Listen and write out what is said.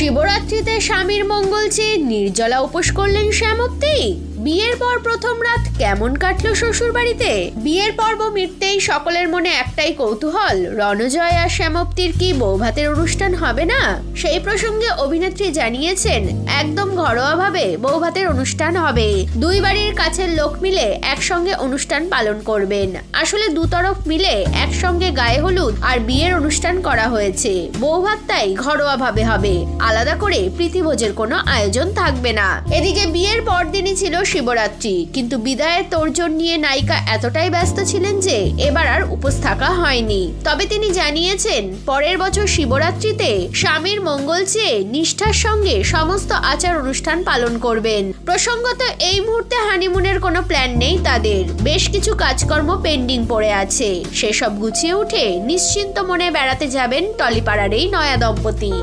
শিবরাত্রিতে স্বামীর মঙ্গল চেয়ে নির্জলা উপোস করলেন শ্যামপ্তি। বিয়ের পর প্রথম রাত কেমন কাটলো শ্বশুর বাড়িতে? বিয়ের পর্ব মিটতেই সকলের মনে একটাই কৌতূহল, রণজয় আর শ্যামপ্তির কি বৌভাতের অনুষ্ঠান হবে না? সেই প্রসঙ্গে অভিনেত্রী জানিয়েছেন, একদম ঘরোয়াভাবে বৌভাতের অনুষ্ঠান হবে। দুই বাড়ির কাছের লোক মিলে একসঙ্গে অনুষ্ঠান পালন করবেন। আসলে দুতরফ মিলে একসঙ্গে গায়ে হলুদ আর বিয়ের অনুষ্ঠান করা হয়েছে। বৌভাত তাই ঘরোয়াভাবে হবে, আলাদা করে প্রীতিভোজের কোনো আয়োজন থাকবে না। এদিকে বিয়ের পরদিনই ছিল শিবরাত্রি, কিন্তু বিদায়ের তোড়জোড় নিয়ে নায়িকা এতটাই ব্যস্ত ছিলেন যে এবার আর উপোস থাকা হয়নি। তবে তিনি জানিয়েছেন, পরের বছর শিবরাত্রিতে স্বামীর মঙ্গল চেয়ে নিষ্ঠার সঙ্গে সমস্ত আচার অনুষ্ঠান পালন করবেন। প্রসঙ্গত এই মুহূর্তে হানিমুনের কোনো প্ল্যান নেই তাদের। বেশ কিছু কাজকর্ম পেন্ডিং পড়ে আছে, সেসব গুছিয়ে উঠে নিশ্চিন্ত মনে বেড়াতে যাবেন টলিপাড়ার এই নয়া দম্পতি।